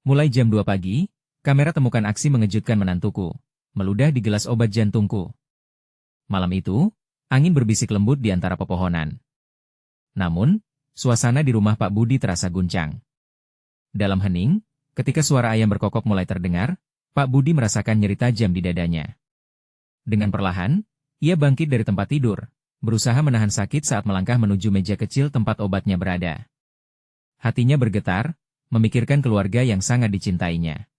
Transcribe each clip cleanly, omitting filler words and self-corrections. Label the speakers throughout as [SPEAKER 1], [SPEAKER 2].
[SPEAKER 1] Mulai jam 2 pagi, kamera temukan aksi mengejutkan menantuku, meludah di gelas obat jantungku. Malam itu, angin berbisik lembut di antara pepohonan. Namun, suasana di rumah Pak Budi terasa guncang. Dalam hening, ketika suara ayam berkokok mulai terdengar, Pak Budi merasakan nyeri tajam di dadanya. Dengan perlahan, ia bangkit dari tempat tidur, berusaha menahan sakit saat melangkah menuju meja kecil tempat obatnya berada. Hatinya bergetar, memikirkan keluarga yang sangat dicintainya.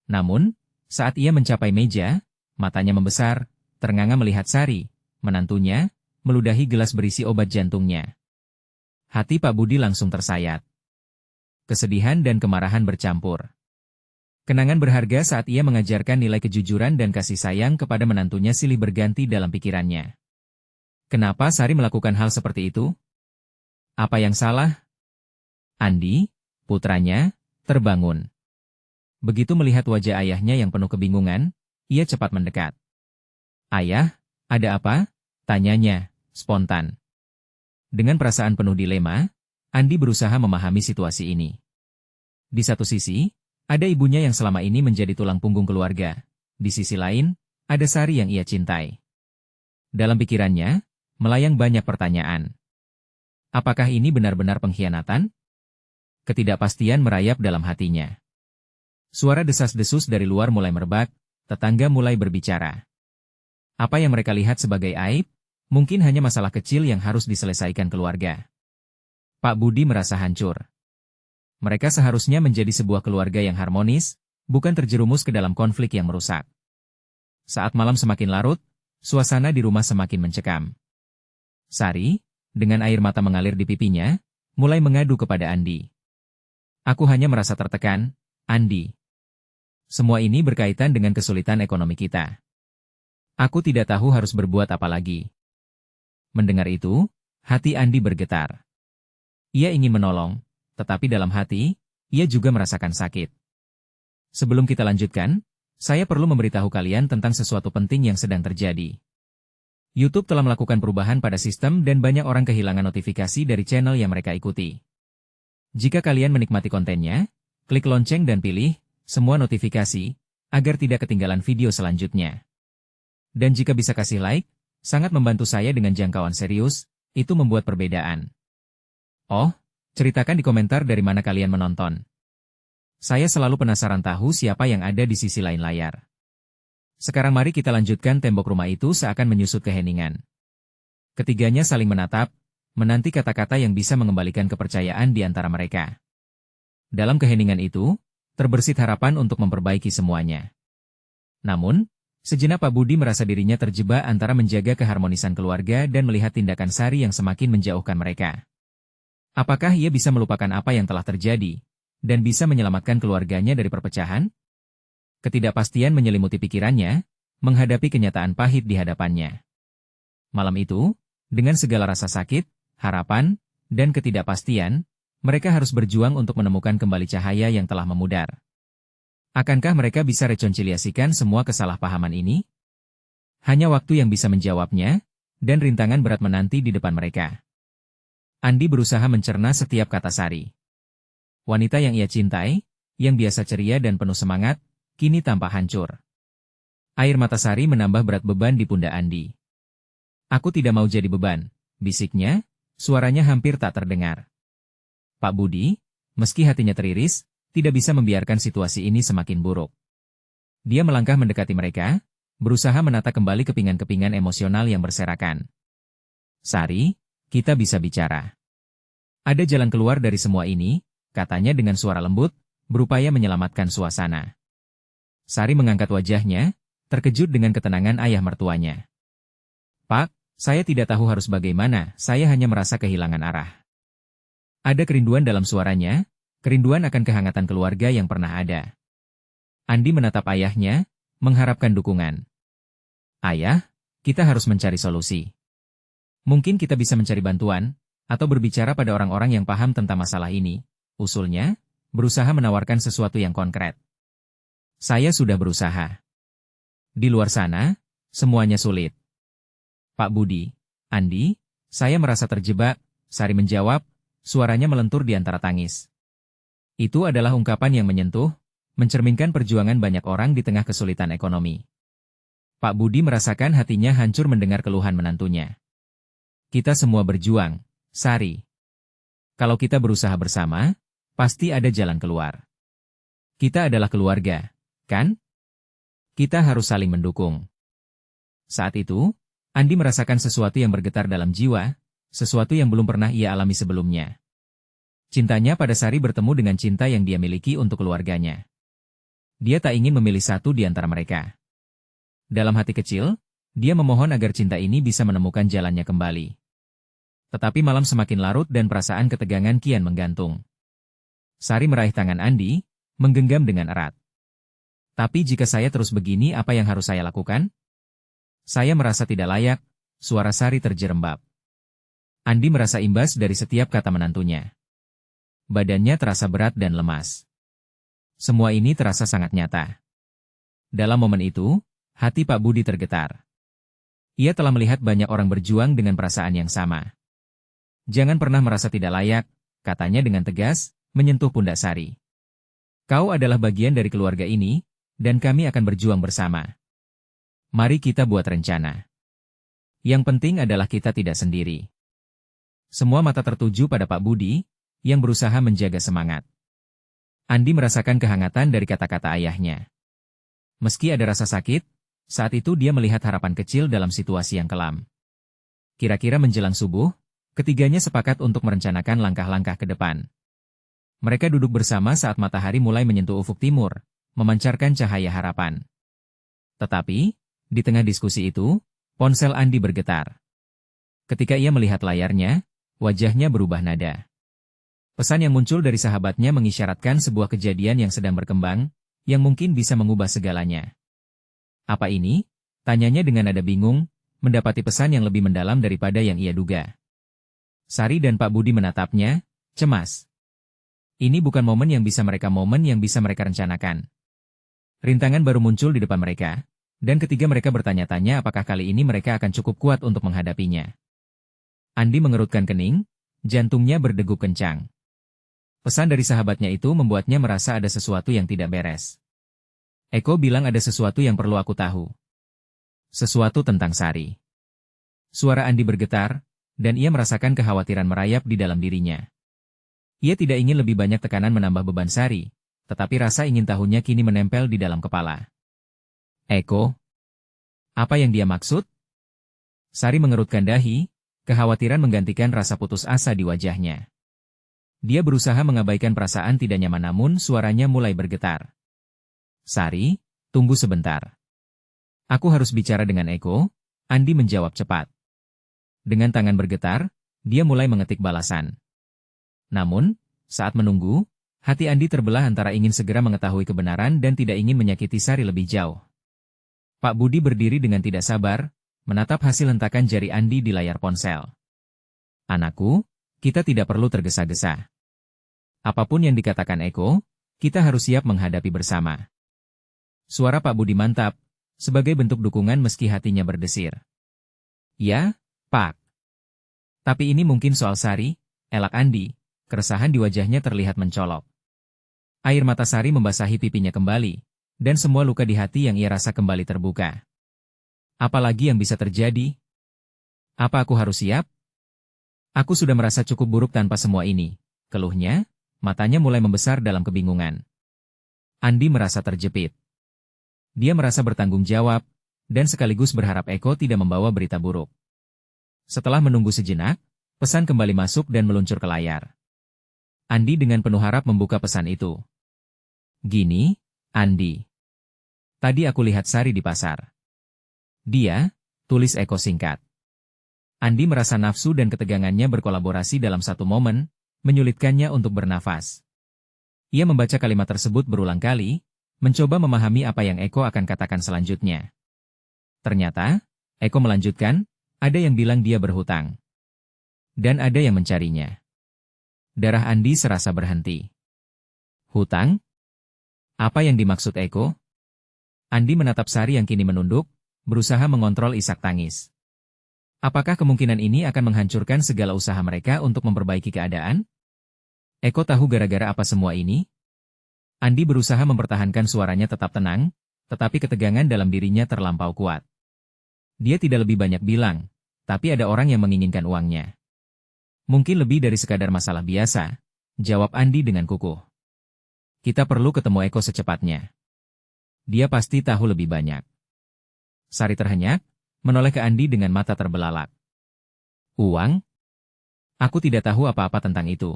[SPEAKER 1] Namun, saat ia mencapai meja, matanya membesar, ternganga melihat Sari, menantunya, meludahi gelas berisi obat jantungnya. Hati Pak Budi langsung tersayat. Kesedihan dan kemarahan bercampur. Kenangan berharga saat ia mengajarkan nilai kejujuran dan kasih sayang kepada menantunya silih berganti dalam pikirannya. Kenapa Sari melakukan hal seperti itu? Apa yang salah? Andi, putranya, terbangun. Begitu melihat wajah ayahnya yang penuh kebingungan, ia cepat mendekat. "Ayah, ada apa?" tanyanya, spontan. Dengan perasaan penuh dilema, Andi berusaha memahami situasi ini. Di satu sisi, ada ibunya yang selama ini menjadi tulang punggung keluarga. Di sisi lain, ada Sari yang ia cintai. Dalam pikirannya, melayang banyak pertanyaan. Apakah ini benar-benar pengkhianatan? Ketidakpastian merayap dalam hatinya. Suara desas-desus dari luar mulai merebak, tetangga mulai berbicara. Apa yang mereka lihat sebagai aib, mungkin hanya masalah kecil yang harus diselesaikan keluarga. Pak Budi merasa hancur. Mereka seharusnya menjadi sebuah keluarga yang harmonis, bukan terjerumus ke dalam konflik yang merusak. Saat malam semakin larut, suasana di rumah semakin mencekam. Sari, dengan air mata mengalir di pipinya, mulai mengadu kepada Andi. "Aku hanya merasa tertekan, Andi. Semua ini berkaitan dengan kesulitan ekonomi kita. Aku tidak tahu harus berbuat apa lagi." Mendengar itu, hati Andi bergetar. Ia ingin menolong, tetapi dalam hati, ia juga merasakan sakit. Sebelum kita lanjutkan, saya perlu memberitahu kalian tentang sesuatu penting yang sedang terjadi. YouTube telah melakukan perubahan pada sistem dan banyak orang kehilangan notifikasi dari channel yang mereka ikuti. Jika kalian menikmati kontennya, klik lonceng dan pilih semua notifikasi, agar tidak ketinggalan video selanjutnya. Dan jika bisa kasih like, sangat membantu saya dengan jangkauan serius, itu membuat perbedaan. Oh, ceritakan di komentar dari mana kalian menonton. Saya selalu penasaran tahu siapa yang ada di sisi lain layar. Sekarang mari kita lanjutkan. Tembok rumah itu seakan menyusut keheningan. Ketiganya saling menatap, menanti kata-kata yang bisa mengembalikan kepercayaan di antara mereka. Dalam keheningan itu, terbersit harapan untuk memperbaiki semuanya. Namun, sejenak Pak Budi merasa dirinya terjebak antara menjaga keharmonisan keluarga dan melihat tindakan Sari yang semakin menjauhkan mereka. Apakah ia bisa melupakan apa yang telah terjadi, dan bisa menyelamatkan keluarganya dari perpecahan? Ketidakpastian menyelimuti pikirannya, menghadapi kenyataan pahit di hadapannya. Malam itu, dengan segala rasa sakit, harapan, dan ketidakpastian, mereka harus berjuang untuk menemukan kembali cahaya yang telah memudar. Akankah mereka bisa rekonsiliasikan semua kesalahpahaman ini? Hanya waktu yang bisa menjawabnya, dan rintangan berat menanti di depan mereka. Andi berusaha mencerna setiap kata Sari. Wanita yang ia cintai, yang biasa ceria dan penuh semangat, kini tampak hancur. Air mata Sari menambah berat beban di pundak Andi. "Aku tidak mau jadi beban," bisiknya, suaranya hampir tak terdengar. Pak Budi, meski hatinya teriris, tidak bisa membiarkan situasi ini semakin buruk. Dia melangkah mendekati mereka, berusaha menata kembali kepingan-kepingan emosional yang berserakan. "Sari, kita bisa bicara. Ada jalan keluar dari semua ini," katanya dengan suara lembut, berupaya menyelamatkan suasana. Sari mengangkat wajahnya, terkejut dengan ketenangan ayah mertuanya. "Pak, saya tidak tahu harus bagaimana, saya hanya merasa kehilangan arah." Ada kerinduan dalam suaranya, kerinduan akan kehangatan keluarga yang pernah ada. Andi menatap ayahnya, mengharapkan dukungan. "Ayah, kita harus mencari solusi. Mungkin kita bisa mencari bantuan, atau berbicara pada orang-orang yang paham tentang masalah ini," usulnya, berusaha menawarkan sesuatu yang konkret. "Saya sudah berusaha. Di luar sana, semuanya sulit." "Pak Budi, Andi, saya merasa terjebak," Sari menjawab, suaranya melentur di antara tangis. Itu adalah ungkapan yang menyentuh, mencerminkan perjuangan banyak orang di tengah kesulitan ekonomi. Pak Budi merasakan hatinya hancur mendengar keluhan menantunya. Kita semua berjuang, Sari. Kalau kita berusaha bersama, pasti ada jalan keluar. Kita adalah keluarga, kan? Kita harus saling mendukung. Saat itu, Andi merasakan sesuatu yang bergetar dalam jiwa, sesuatu yang belum pernah ia alami sebelumnya. Cintanya pada Sari bertemu dengan cinta yang dia miliki untuk keluarganya. Dia tak ingin memilih satu di antara mereka. Dalam hati kecil, dia memohon agar cinta ini bisa menemukan jalannya kembali. Tetapi malam semakin larut dan perasaan ketegangan kian menggantung. Sari meraih tangan Andi, menggenggam dengan erat. Tapi jika saya terus begini, apa yang harus saya lakukan? Saya merasa tidak layak, suara Sari terjerembab. Andi merasa imbas dari setiap kata menantunya. Badannya terasa berat dan lemas. Semua ini terasa sangat nyata. Dalam momen itu, hati Pak Budi tergetar. Ia telah melihat banyak orang berjuang dengan perasaan yang sama. Jangan pernah merasa tidak layak, katanya dengan tegas, menyentuh pundak Sari. Kau adalah bagian dari keluarga ini, dan kami akan berjuang bersama. Mari kita buat rencana. Yang penting adalah kita tidak sendiri. Semua mata tertuju pada Pak Budi, yang berusaha menjaga semangat. Andi merasakan kehangatan dari kata-kata ayahnya. Meski ada rasa sakit, saat itu dia melihat harapan kecil dalam situasi yang kelam. Kira-kira menjelang subuh, ketiganya sepakat untuk merencanakan langkah-langkah ke depan. Mereka duduk bersama saat matahari mulai menyentuh ufuk timur, memancarkan cahaya harapan. Tetapi, di tengah diskusi itu, ponsel Andi bergetar. Ketika ia melihat layarnya, wajahnya berubah nada. Pesan yang muncul dari sahabatnya mengisyaratkan sebuah kejadian yang sedang berkembang, yang mungkin bisa mengubah segalanya. Apa ini? Tanyanya dengan nada bingung, mendapati pesan yang lebih mendalam daripada yang ia duga. Sari dan Pak Budi menatapnya, cemas. Ini bukan momen yang bisa mereka rencanakan. Rintangan baru muncul di depan mereka, dan ketiga mereka bertanya-tanya apakah kali ini mereka akan cukup kuat untuk menghadapinya. Andi mengerutkan kening, jantungnya berdegup kencang. Pesan dari sahabatnya itu membuatnya merasa ada sesuatu yang tidak beres. Eko bilang ada sesuatu yang perlu aku tahu. Sesuatu tentang Sari. Suara Andi bergetar, dan ia merasakan kekhawatiran merayap di dalam dirinya. Ia tidak ingin lebih banyak tekanan menambah beban Sari, tetapi rasa ingin tahunya kini menempel di dalam kepala. Eko? Apa yang dia maksud? Sari mengerutkan dahi, kekhawatiran menggantikan rasa putus asa di wajahnya. Dia berusaha mengabaikan perasaan tidak nyaman namun suaranya mulai bergetar. Sari, tunggu sebentar. Aku harus bicara dengan Eko, Andi menjawab cepat. Dengan tangan bergetar, dia mulai mengetik balasan. Namun, saat menunggu, hati Andi terbelah antara ingin segera mengetahui kebenaran dan tidak ingin menyakiti Sari lebih jauh. Pak Budi berdiri dengan tidak sabar, menatap hasil hentakan jari Andi di layar ponsel. Anakku, kita tidak perlu tergesa-gesa. Apapun yang dikatakan Eko, kita harus siap menghadapi bersama. Suara Pak Budi mantap, sebagai bentuk dukungan meski hatinya berdesir. Ya, Pak. Tapi ini mungkin soal Sari, elak Andi, keresahan di wajahnya terlihat mencolok. Air mata Sari membasahi pipinya kembali, dan semua luka di hati yang ia rasa kembali terbuka. Apalagi yang bisa terjadi? Apa aku harus siap? Aku sudah merasa cukup buruk tanpa semua ini, keluhnya, matanya mulai membesar dalam kebingungan. Andi merasa terjepit. Dia merasa bertanggung jawab, dan sekaligus berharap Eko tidak membawa berita buruk. Setelah menunggu sejenak, pesan kembali masuk dan meluncur ke layar. Andi dengan penuh harap membuka pesan itu. Gini, Andi. Tadi aku lihat Sari di pasar. Dia, tulis Eko singkat. Andi merasa nafsu dan ketegangannya berkolaborasi dalam satu momen, menyulitkannya untuk bernafas. Ia membaca kalimat tersebut berulang kali, mencoba memahami apa yang Eko akan katakan selanjutnya. Ternyata, Eko melanjutkan, ada yang bilang dia berhutang. Dan ada yang mencarinya. Darah Andi serasa berhenti. Hutang? Apa yang dimaksud Eko? Andi menatap Sari yang kini menunduk, berusaha mengontrol isak tangis. Apakah kemungkinan ini akan menghancurkan segala usaha mereka untuk memperbaiki keadaan? Eko tahu gara-gara apa semua ini? Andi berusaha mempertahankan suaranya tetap tenang, tetapi ketegangan dalam dirinya terlampau kuat. Dia tidak lebih banyak bilang, tapi ada orang yang menginginkan uangnya. Mungkin lebih dari sekadar masalah biasa, jawab Andi dengan kukuh. Kita perlu ketemu Eko secepatnya. Dia pasti tahu lebih banyak. Sari terhenyak, menoleh ke Andi dengan mata terbelalak. Uang? Aku tidak tahu apa-apa tentang itu.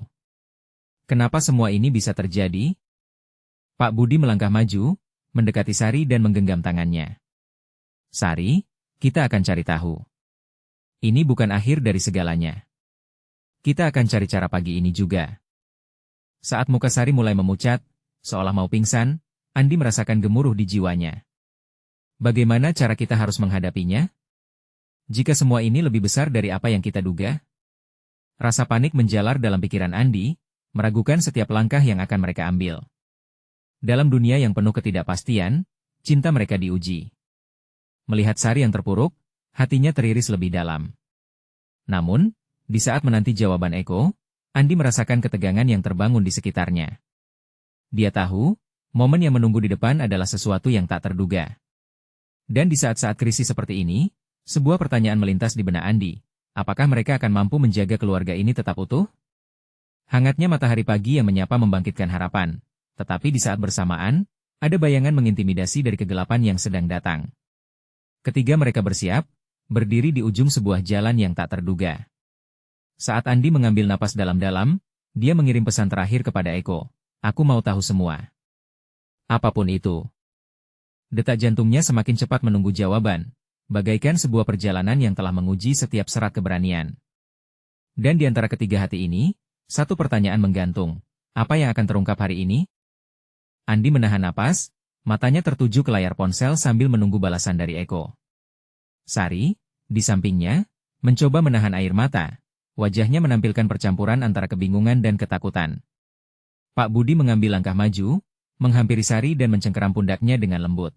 [SPEAKER 1] Kenapa semua ini bisa terjadi? Pak Budi melangkah maju, mendekati Sari dan menggenggam tangannya. Sari, kita akan cari tahu. Ini bukan akhir dari segalanya. Kita akan cari cara pagi ini juga. Saat muka Sari mulai memucat, seolah mau pingsan, Andi merasakan gemuruh di jiwanya. Bagaimana cara kita harus menghadapinya? Jika semua ini lebih besar dari apa yang kita duga? Rasa panik menjalar dalam pikiran Andi, meragukan setiap langkah yang akan mereka ambil. Dalam dunia yang penuh ketidakpastian, cinta mereka diuji. Melihat Sari yang terpuruk, hatinya teriris lebih dalam. Namun, di saat menanti jawaban Eko, Andi merasakan ketegangan yang terbangun di sekitarnya. Dia tahu, momen yang menunggu di depan adalah sesuatu yang tak terduga. Dan di saat-saat krisis seperti ini, sebuah pertanyaan melintas di benak Andi. Apakah mereka akan mampu menjaga keluarga ini tetap utuh? Hangatnya matahari pagi yang menyapa membangkitkan harapan. Tetapi di saat bersamaan, ada bayangan mengintimidasi dari kegelapan yang sedang datang. Ketiga mereka bersiap, berdiri di ujung sebuah jalan yang tak terduga. Saat Andi mengambil napas dalam-dalam, dia mengirim pesan terakhir kepada Eko. Aku mau tahu semua. Apapun itu. Detak jantungnya semakin cepat menunggu jawaban, bagaikan sebuah perjalanan yang telah menguji setiap serat keberanian. Dan di antara ketiga hati ini, satu pertanyaan menggantung. Apa yang akan terungkap hari ini? Andi menahan napas, matanya tertuju ke layar ponsel sambil menunggu balasan dari Eko. Sari, di sampingnya, mencoba menahan air mata. Wajahnya menampilkan percampuran antara kebingungan dan ketakutan. Pak Budi mengambil langkah maju, menghampiri Sari dan mencengkeram pundaknya dengan lembut.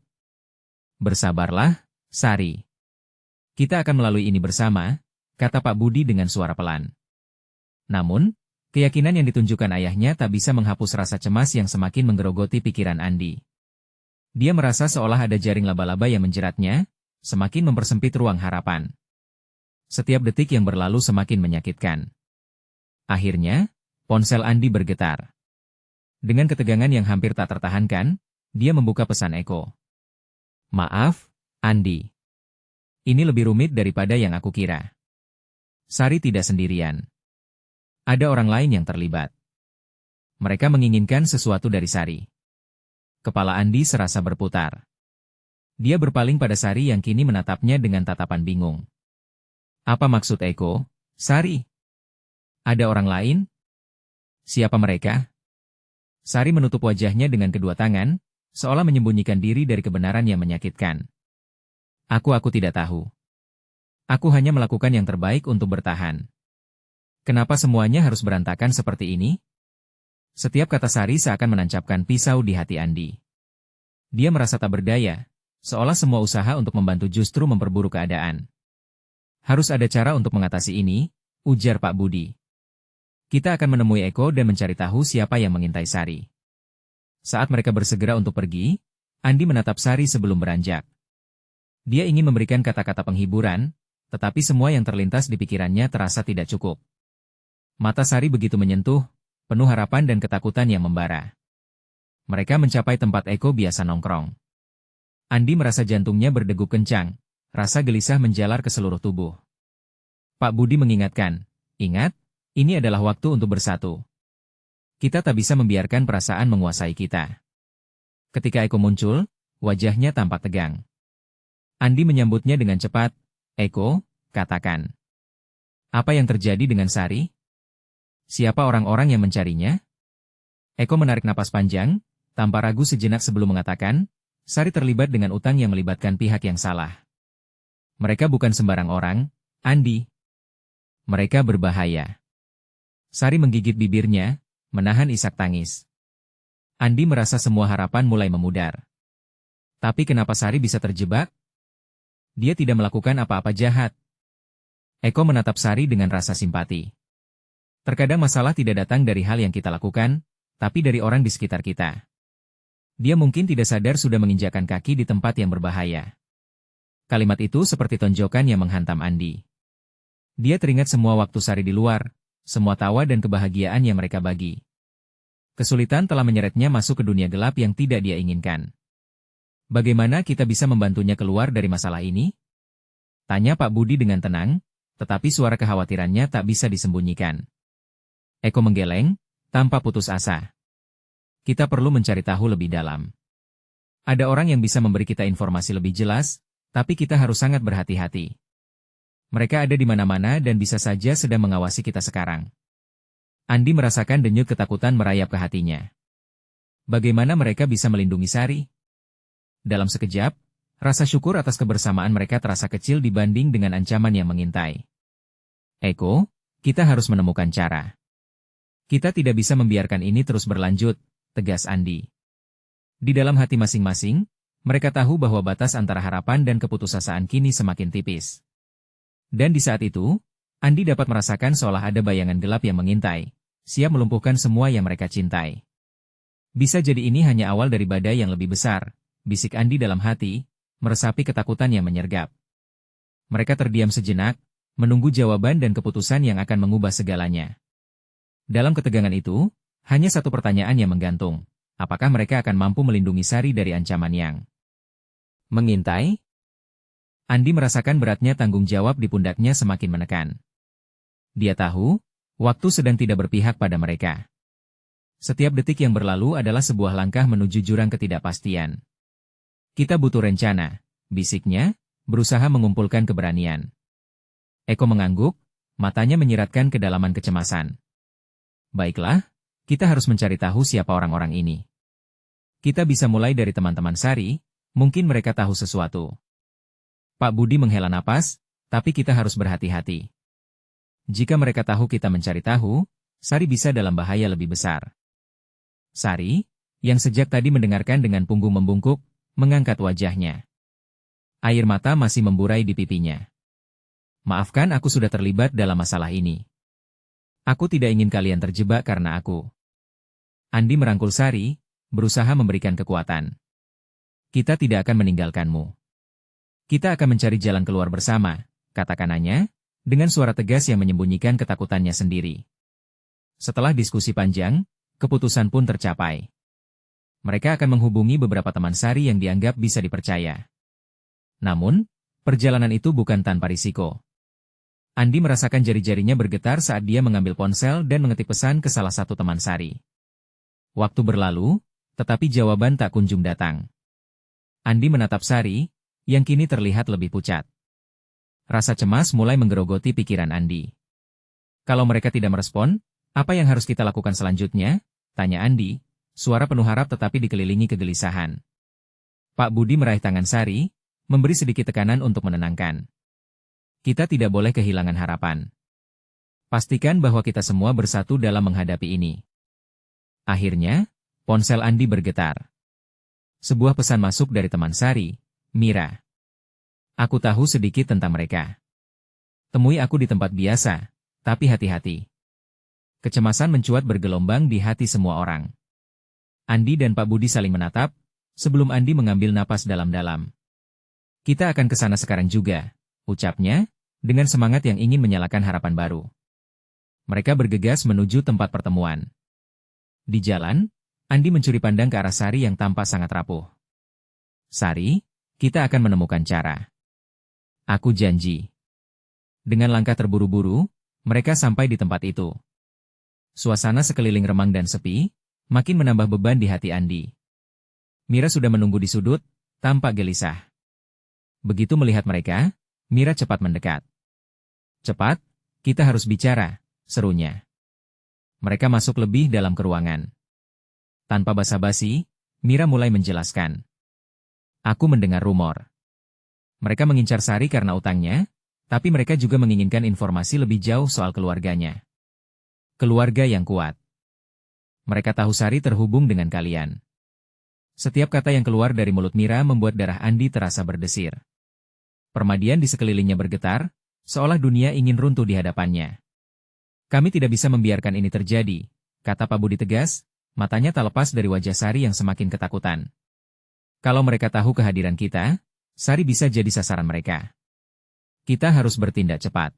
[SPEAKER 1] Bersabarlah, Sari. Kita akan melalui ini bersama, kata Pak Budi dengan suara pelan. Namun, keyakinan yang ditunjukkan ayahnya tak bisa menghapus rasa cemas yang semakin menggerogoti pikiran Andi. Dia merasa seolah ada jaring laba-laba yang menjeratnya, semakin mempersempit ruang harapan. Setiap detik yang berlalu semakin menyakitkan. Akhirnya, ponsel Andi bergetar. Dengan ketegangan yang hampir tak tertahankan, dia membuka pesan Eko. Maaf, Andi. Ini lebih rumit daripada yang aku kira. Sari tidak sendirian. Ada orang lain yang terlibat. Mereka menginginkan sesuatu dari Sari. Kepala Andi serasa berputar. Dia berpaling pada Sari yang kini menatapnya dengan tatapan bingung. Apa maksud Eko, Sari? Ada orang lain? Siapa mereka? Sari menutup wajahnya dengan kedua tangan, seolah menyembunyikan diri dari kebenaran yang menyakitkan. Aku tidak tahu. Aku hanya melakukan yang terbaik untuk bertahan. Kenapa semuanya harus berantakan seperti ini? Setiap kata Sari seakan menancapkan pisau di hati Andi. Dia merasa tak berdaya, seolah semua usaha untuk membantu justru memperburuk keadaan. Harus ada cara untuk mengatasi ini, ujar Pak Budi. Kita akan menemui Eko dan mencari tahu siapa yang mengintai Sari. Saat mereka bersegera untuk pergi, Andi menatap Sari sebelum beranjak. Dia ingin memberikan kata-kata penghiburan, tetapi semua yang terlintas di pikirannya terasa tidak cukup. Mata Sari begitu menyentuh, penuh harapan dan ketakutan yang membara. Mereka mencapai tempat Eko biasa nongkrong. Andi merasa jantungnya berdegup kencang. Rasa gelisah menjalar ke seluruh tubuh. Pak Budi mengingatkan, ingat, ini adalah waktu untuk bersatu. Kita tak bisa membiarkan perasaan menguasai kita. Ketika Eko muncul, wajahnya tampak tegang. Andi menyambutnya dengan cepat. Eko, katakan. Apa yang terjadi dengan Sari? Siapa orang-orang yang mencarinya? Eko menarik napas panjang, tanpa ragu sejenak sebelum mengatakan, Sari terlibat dengan utang yang melibatkan pihak yang salah. Mereka bukan sembarang orang, Andi. Mereka berbahaya. Sari menggigit bibirnya, menahan isak tangis. Andi merasa semua harapan mulai memudar. Tapi kenapa Sari bisa terjebak? Dia tidak melakukan apa-apa jahat. Eko menatap Sari dengan rasa simpati. Terkadang masalah tidak datang dari hal yang kita lakukan, tapi dari orang di sekitar kita. Dia mungkin tidak sadar sudah menginjakkan kaki di tempat yang berbahaya. Kalimat itu seperti tonjokan yang menghantam Andi. Dia teringat semua waktu Sari di luar, semua tawa dan kebahagiaan yang mereka bagi. Kesulitan telah menyeretnya masuk ke dunia gelap yang tidak dia inginkan. Bagaimana kita bisa membantunya keluar dari masalah ini? Tanya Pak Budi dengan tenang, tetapi suara kekhawatirannya tak bisa disembunyikan. Eko menggeleng, tanpa putus asa. Kita perlu mencari tahu lebih dalam. Ada orang yang bisa memberi kita informasi lebih jelas, tapi kita harus sangat berhati-hati. Mereka ada di mana-mana dan bisa saja sedang mengawasi kita sekarang. Andi merasakan denyut ketakutan merayap ke hatinya. Bagaimana mereka bisa melindungi Sari? Dalam sekejap, rasa syukur atas kebersamaan mereka terasa kecil dibanding dengan ancaman yang mengintai. Eko, kita harus menemukan cara. Kita tidak bisa membiarkan ini terus berlanjut, tegas Andi. Di dalam hati masing-masing, mereka tahu bahwa batas antara harapan dan keputusasaan kini semakin tipis. Dan di saat itu, Andi dapat merasakan seolah ada bayangan gelap yang mengintai, siap melumpuhkan semua yang mereka cintai. Bisa jadi ini hanya awal dari badai yang lebih besar, bisik Andi dalam hati, meresapi ketakutan yang menyergap. Mereka terdiam sejenak, menunggu jawaban dan keputusan yang akan mengubah segalanya. Dalam ketegangan itu, hanya satu pertanyaan yang menggantung. Apakah mereka akan mampu melindungi Sari dari ancaman yang mengintai? Andi merasakan beratnya tanggung jawab di pundaknya semakin menekan. Dia tahu, waktu sedang tidak berpihak pada mereka. Setiap detik yang berlalu adalah sebuah langkah menuju jurang ketidakpastian. Kita butuh rencana, bisiknya, berusaha mengumpulkan keberanian. Eko mengangguk, matanya menyiratkan kedalaman kecemasan. Baiklah, kita harus mencari tahu siapa orang-orang ini. Kita bisa mulai dari teman-teman Sari, mungkin mereka tahu sesuatu. Pak Budi menghela napas, tapi kita harus berhati-hati. Jika mereka tahu kita mencari tahu, Sari bisa dalam bahaya lebih besar. Sari, yang sejak tadi mendengarkan dengan punggung membungkuk, mengangkat wajahnya. Air mata masih memburai di pipinya. Maafkan aku sudah terlibat dalam masalah ini. Aku tidak ingin kalian terjebak karena aku. Andi merangkul Sari, berusaha memberikan kekuatan. Kita tidak akan meninggalkanmu. Kita akan mencari jalan keluar bersama, kata-katanya, dengan suara tegas yang menyembunyikan ketakutannya sendiri. Setelah diskusi panjang, keputusan pun tercapai. Mereka akan menghubungi beberapa teman Sari yang dianggap bisa dipercaya. Namun, perjalanan itu bukan tanpa risiko. Andi merasakan jari-jarinya bergetar saat dia mengambil ponsel dan mengetik pesan ke salah satu teman Sari. Waktu berlalu, tetapi jawaban tak kunjung datang. Andi menatap Sari, yang kini terlihat lebih pucat. Rasa cemas mulai menggerogoti pikiran Andi. Kalau mereka tidak merespon, apa yang harus kita lakukan selanjutnya? Tanya Andi, suara penuh harap tetapi dikelilingi kegelisahan. Pak Budi meraih tangan Sari, memberi sedikit tekanan untuk menenangkan. Kita tidak boleh kehilangan harapan. Pastikan bahwa kita semua bersatu dalam menghadapi ini. Akhirnya, ponsel Andi bergetar. Sebuah pesan masuk dari teman Sari, Mira. Aku tahu sedikit tentang mereka. Temui aku di tempat biasa, tapi hati-hati. Kecemasan mencuat bergelombang di hati semua orang. Andi dan Pak Budi saling menatap, sebelum Andi mengambil napas dalam-dalam. Kita akan ke sana sekarang juga, ucapnya, dengan semangat yang ingin menyalakan harapan baru. Mereka bergegas menuju tempat pertemuan. Di jalan, Andi mencuri pandang ke arah Sari yang tampak sangat rapuh. Sari, kita akan menemukan cara. Aku janji. Dengan langkah terburu-buru, mereka sampai di tempat itu. Suasana sekeliling remang dan sepi, makin menambah beban di hati Andi. Mira sudah menunggu di sudut, tampak gelisah. Begitu melihat mereka, Mira cepat mendekat. Cepat, kita harus bicara, serunya. Mereka masuk lebih dalam ke ruangan. Tanpa basa-basi, Mira mulai menjelaskan. Aku mendengar rumor. Mereka mengincar Sari karena utangnya, tapi mereka juga menginginkan informasi lebih jauh soal keluarganya. Keluarga yang kuat. Mereka tahu Sari terhubung dengan kalian. Setiap kata yang keluar dari mulut Mira membuat darah Andi terasa berdesir. Permadian di sekelilingnya bergetar, seolah dunia ingin runtuh di hadapannya. Kami tidak bisa membiarkan ini terjadi, kata Pak Budi tegas, matanya tak lepas dari wajah Sari yang semakin ketakutan. Kalau mereka tahu kehadiran kita, Sari bisa jadi sasaran mereka. Kita harus bertindak cepat.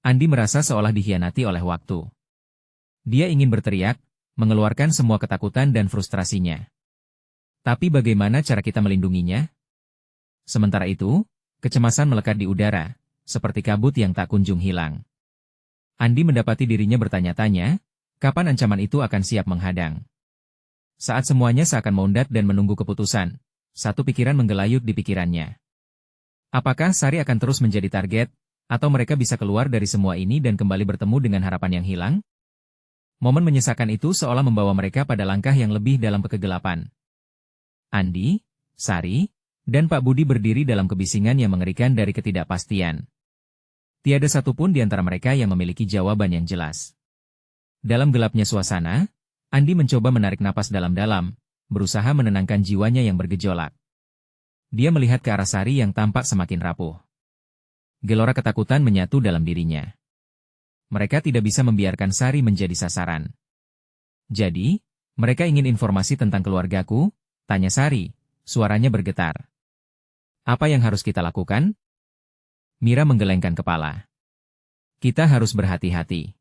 [SPEAKER 1] Andi merasa seolah dikhianati oleh waktu. Dia ingin berteriak, mengeluarkan semua ketakutan dan frustrasinya. Tapi bagaimana cara kita melindunginya? Sementara itu, kecemasan melekat di udara, seperti kabut yang tak kunjung hilang. Andi mendapati dirinya bertanya-tanya, kapan ancaman itu akan siap menghadang. Saat semuanya seakan meundat dan menunggu keputusan, satu pikiran menggelayut di pikirannya. Apakah Sari akan terus menjadi target, atau mereka bisa keluar dari semua ini dan kembali bertemu dengan harapan yang hilang? Momen menyesakan itu seolah membawa mereka pada langkah yang lebih dalam kegelapan. Andi, Sari, dan Pak Budi berdiri dalam kebisingan yang mengerikan dari ketidakpastian. Tiada satupun di antara mereka yang memiliki jawaban yang jelas. Dalam gelapnya suasana, Andi mencoba menarik napas dalam-dalam, berusaha menenangkan jiwanya yang bergejolak. Dia melihat ke arah Sari yang tampak semakin rapuh. Gelora ketakutan menyatu dalam dirinya. Mereka tidak bisa membiarkan Sari menjadi sasaran. Jadi, mereka ingin informasi tentang keluargaku? Tanya Sari, suaranya bergetar. Apa yang harus kita lakukan? Mira menggelengkan kepala. Kita harus berhati-hati.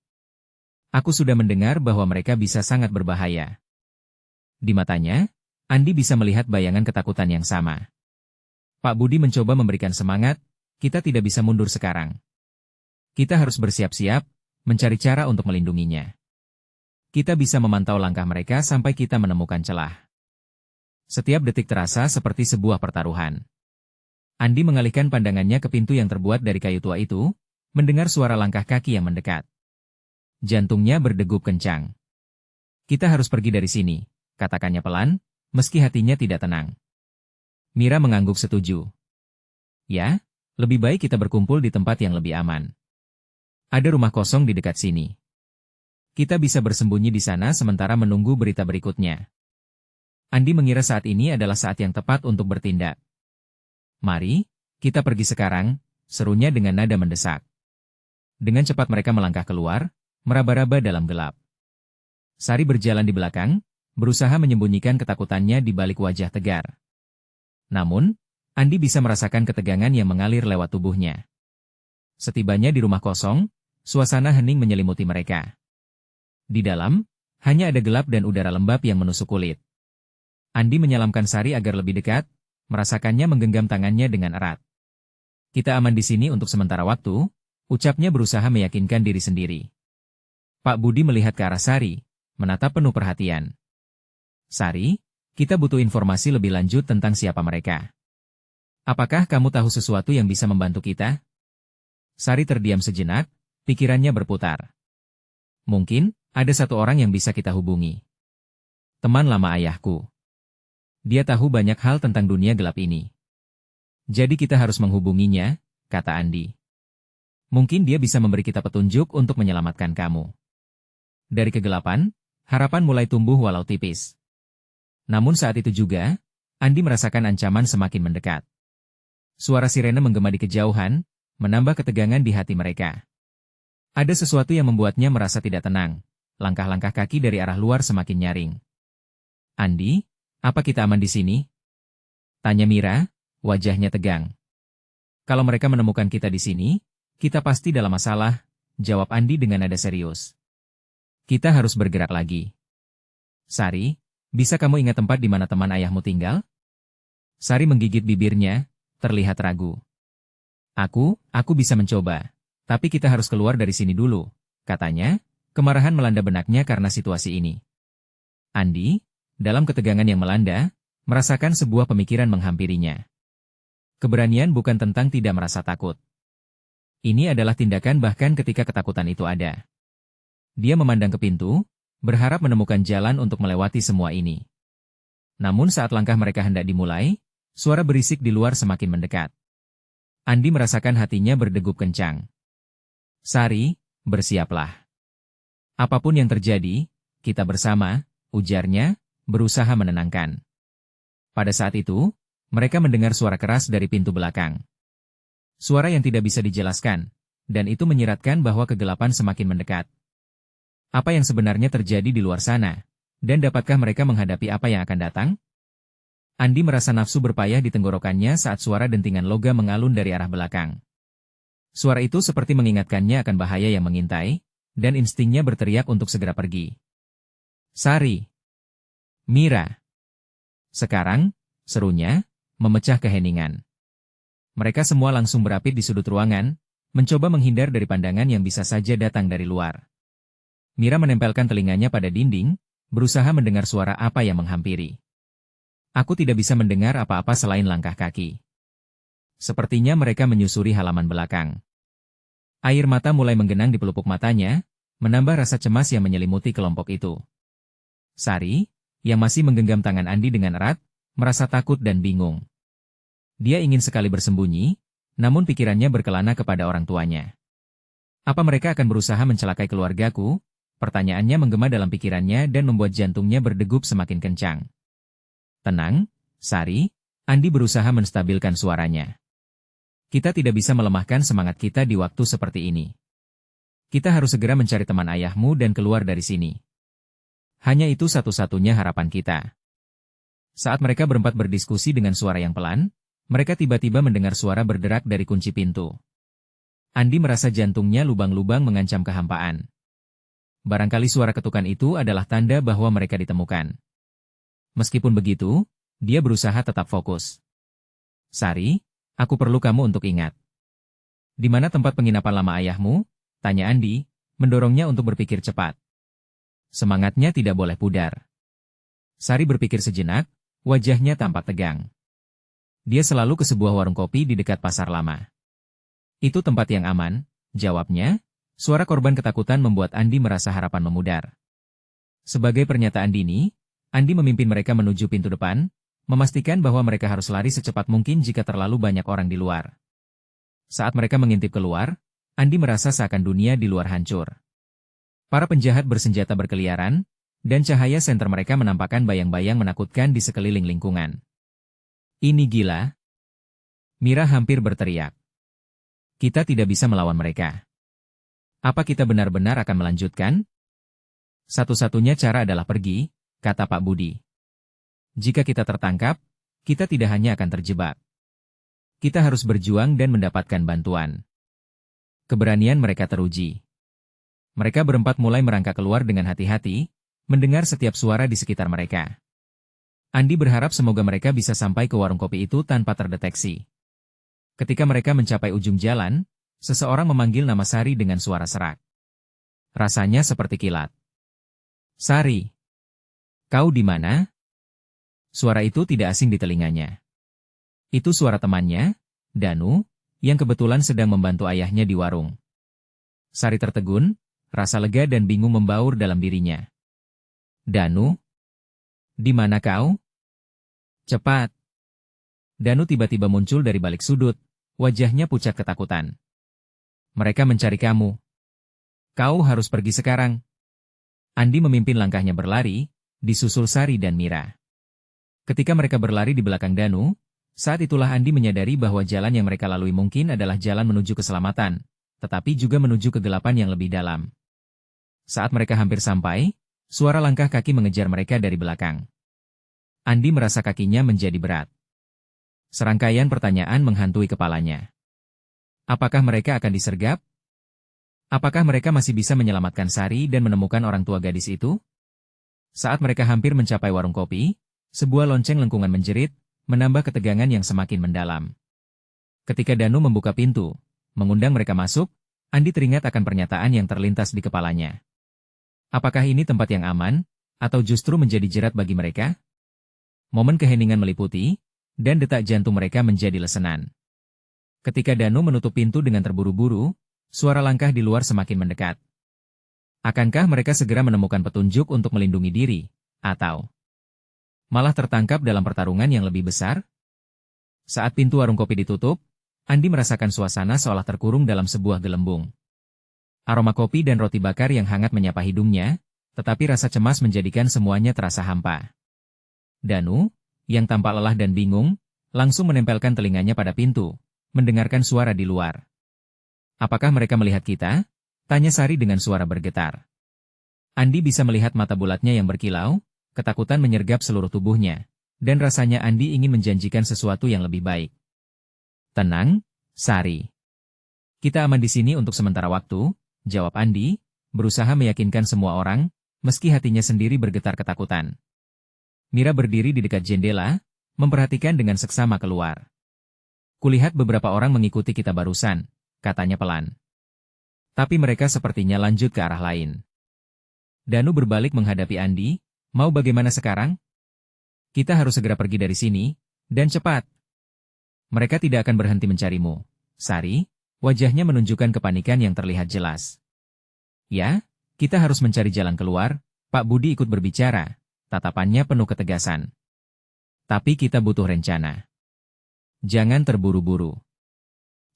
[SPEAKER 1] Aku sudah mendengar bahwa mereka bisa sangat berbahaya. Di matanya, Andi bisa melihat bayangan ketakutan yang sama. Pak Budi mencoba memberikan semangat, kita tidak bisa mundur sekarang. Kita harus bersiap-siap, mencari cara untuk melindunginya. Kita bisa memantau langkah mereka sampai kita menemukan celah. Setiap detik terasa seperti sebuah pertaruhan. Andi mengalihkan pandangannya ke pintu yang terbuat dari kayu tua itu, mendengar suara langkah kaki yang mendekat. Jantungnya berdegup kencang. Kita harus pergi dari sini, katakannya pelan, meski hatinya tidak tenang. Mira mengangguk setuju. Ya, lebih baik kita berkumpul di tempat yang lebih aman. Ada rumah kosong di dekat sini. Kita bisa bersembunyi di sana sementara menunggu berita berikutnya. Andi mengira saat ini adalah saat yang tepat untuk bertindak. Mari, kita pergi sekarang, serunya dengan nada mendesak. Dengan cepat mereka melangkah keluar, meraba-raba dalam gelap. Sari berjalan di belakang, berusaha menyembunyikan ketakutannya di balik wajah tegar. Namun, Andi bisa merasakan ketegangan yang mengalir lewat tubuhnya. Setibanya di rumah kosong, suasana hening menyelimuti mereka. Di dalam, hanya ada gelap dan udara lembab yang menusuk kulit. Andi menyalamkan Sari agar lebih dekat, merasakannya menggenggam tangannya dengan erat. Kita aman di sini untuk sementara waktu, ucapnya berusaha meyakinkan diri sendiri. Pak Budi melihat ke arah Sari, menatap penuh perhatian. Sari, kita butuh informasi lebih lanjut tentang siapa mereka. Apakah kamu tahu sesuatu yang bisa membantu kita? Sari terdiam sejenak, pikirannya berputar. Mungkin, ada satu orang yang bisa kita hubungi. Teman lama ayahku. Dia tahu banyak hal tentang dunia gelap ini. Jadi kita harus menghubunginya, kata Andi. Mungkin dia bisa memberi kita petunjuk untuk menyelamatkan kamu. Dari kegelapan, harapan mulai tumbuh walau tipis. Namun saat itu juga, Andi merasakan ancaman semakin mendekat. Suara sirene menggema di kejauhan, menambah ketegangan di hati mereka. Ada sesuatu yang membuatnya merasa tidak tenang. Langkah-langkah kaki dari arah luar semakin nyaring. Andi, apa kita aman di sini? Tanya Mira, wajahnya tegang. Kalau mereka menemukan kita di sini, kita pasti dalam masalah, jawab Andi dengan nada serius. Kita harus bergerak lagi. Sari, bisa kamu ingat tempat di mana teman ayahmu tinggal? Sari menggigit bibirnya, terlihat ragu. Aku bisa mencoba, tapi kita harus keluar dari sini dulu, katanya, kemarahan melanda benaknya karena situasi ini. Andi, dalam ketegangan yang melanda, merasakan sebuah pemikiran menghampirinya. Keberanian bukan tentang tidak merasa takut. Ini adalah tindakan bahkan ketika ketakutan itu ada. Dia memandang ke pintu, berharap menemukan jalan untuk melewati semua ini. Namun saat langkah mereka hendak dimulai, suara berisik di luar semakin mendekat. Andi merasakan hatinya berdegup kencang. Sari, bersiaplah. Apapun yang terjadi, kita bersama, ujarnya, berusaha menenangkan. Pada saat itu, mereka mendengar suara keras dari pintu belakang. Suara yang tidak bisa dijelaskan, dan itu menyiratkan bahwa kegelapan semakin mendekat. Apa yang sebenarnya terjadi di luar sana? Dan dapatkah mereka menghadapi apa yang akan datang? Andi merasa nafsu berpayah di tenggorokannya saat suara dentingan logam mengalun dari arah belakang. Suara itu seperti mengingatkannya akan bahaya yang mengintai, dan instingnya berteriak untuk segera pergi. Sari! Mira! Sekarang, serunya, memecah keheningan. Mereka semua langsung berapit di sudut ruangan, mencoba menghindar dari pandangan yang bisa saja datang dari luar. Mira menempelkan telinganya pada dinding, berusaha mendengar suara apa yang menghampiri. Aku tidak bisa mendengar apa-apa selain langkah kaki. Sepertinya mereka menyusuri halaman belakang. Air mata mulai menggenang di pelupuk matanya, menambah rasa cemas yang menyelimuti kelompok itu. Sari, yang masih menggenggam tangan Andi dengan erat, merasa takut dan bingung. Dia ingin sekali bersembunyi, namun pikirannya berkelana kepada orang tuanya. Apa mereka akan berusaha mencelakai keluargaku? Pertanyaannya menggema dalam pikirannya dan membuat jantungnya berdegup semakin kencang. Tenang, Sari, Andi berusaha menstabilkan suaranya. Kita tidak bisa melemahkan semangat kita di waktu seperti ini. Kita harus segera mencari teman ayahmu dan keluar dari sini. Hanya itu satu-satunya harapan kita. Saat mereka berempat berdiskusi dengan suara yang pelan, mereka tiba-tiba mendengar suara berderak dari kunci pintu. Andi merasa jantungnya lubang-lubang mengancam kehampaan. Barangkali suara ketukan itu adalah tanda bahwa mereka ditemukan. Meskipun begitu, dia berusaha tetap fokus. Sari, aku perlu kamu untuk ingat. Di mana tempat penginapan lama ayahmu? Tanya Andi, mendorongnya untuk berpikir cepat. Semangatnya tidak boleh pudar. Sari berpikir sejenak, wajahnya tampak tegang. Dia selalu ke sebuah warung kopi di dekat pasar lama. Itu tempat yang aman, jawabnya. Suara korban ketakutan membuat Andi merasa harapan memudar. Sebagai pernyataan dini, Andi memimpin mereka menuju pintu depan, memastikan bahwa mereka harus lari secepat mungkin jika terlalu banyak orang di luar. Saat mereka mengintip keluar, Andi merasa seakan dunia di luar hancur. Para penjahat bersenjata berkeliaran, dan cahaya senter mereka menampakkan bayang-bayang menakutkan di sekeliling lingkungan. Ini gila. Mira hampir berteriak. Kita tidak bisa melawan mereka. Apa kita benar-benar akan melanjutkan? Satu-satunya cara adalah pergi, kata Pak Budi. Jika kita tertangkap, kita tidak hanya akan terjebak. Kita harus berjuang dan mendapatkan bantuan. Keberanian mereka teruji. Mereka berempat mulai merangkak keluar dengan hati-hati, mendengar setiap suara di sekitar mereka. Andi berharap semoga mereka bisa sampai ke warung kopi itu tanpa terdeteksi. Ketika mereka mencapai ujung jalan, seseorang memanggil nama Sari dengan suara serak. Rasanya seperti kilat. Sari, kau di mana? Suara itu tidak asing di telinganya. Itu suara temannya, Danu, yang kebetulan sedang membantu ayahnya di warung. Sari tertegun, rasa lega dan bingung membaur dalam dirinya. Danu? Di mana kau? Cepat! Danu tiba-tiba muncul dari balik sudut, wajahnya pucat ketakutan. Mereka mencari kamu. Kau harus pergi sekarang. Andi memimpin langkahnya berlari, disusul Sari dan Mira. Ketika mereka berlari di belakang Danu, saat itulah Andi menyadari bahwa jalan yang mereka lalui mungkin adalah jalan menuju keselamatan, tetapi juga menuju kegelapan yang lebih dalam. Saat mereka hampir sampai, suara langkah kaki mengejar mereka dari belakang. Andi merasa kakinya menjadi berat. Serangkaian pertanyaan menghantui kepalanya. Apakah mereka akan disergap? Apakah mereka masih bisa menyelamatkan Sari dan menemukan orang tua gadis itu? Saat mereka hampir mencapai warung kopi, sebuah lonceng lengkungan menjerit, menambah ketegangan yang semakin mendalam. Ketika Danu membuka pintu, mengundang mereka masuk, Andi teringat akan pernyataan yang terlintas di kepalanya. Apakah ini tempat yang aman, atau justru menjadi jerat bagi mereka? Momen keheningan meliputi, dan detak jantung mereka menjadi lesenan. Ketika Danu menutup pintu dengan terburu-buru, suara langkah di luar semakin mendekat. Akankah mereka segera menemukan petunjuk untuk melindungi diri, atau malah tertangkap dalam pertarungan yang lebih besar? Saat pintu warung kopi ditutup, Andi merasakan suasana seolah terkurung dalam sebuah gelembung. Aroma kopi dan roti bakar yang hangat menyapa hidungnya, tetapi rasa cemas menjadikan semuanya terasa hampa. Danu, yang tampak lelah dan bingung, langsung menempelkan telinganya pada pintu, mendengarkan suara di luar. Apakah mereka melihat kita? Tanya Sari dengan suara bergetar. Andi bisa melihat mata bulatnya yang berkilau, ketakutan menyergap seluruh tubuhnya, dan rasanya Andi ingin menjanjikan sesuatu yang lebih baik. Tenang, Sari. Kita aman di sini untuk sementara waktu, jawab Andi, berusaha meyakinkan semua orang, meski hatinya sendiri bergetar ketakutan. Mira berdiri di dekat jendela, memperhatikan dengan seksama keluar. Kulihat beberapa orang mengikuti kita barusan, katanya pelan. Tapi mereka sepertinya lanjut ke arah lain. Danu berbalik menghadapi Andi, mau bagaimana sekarang? Kita harus segera pergi dari sini, dan cepat. Mereka tidak akan berhenti mencarimu. Sari, wajahnya menunjukkan kepanikan yang terlihat jelas. Ya, kita harus mencari jalan keluar, Pak Budi ikut berbicara, tatapannya penuh ketegasan. Tapi kita butuh rencana. Jangan terburu-buru.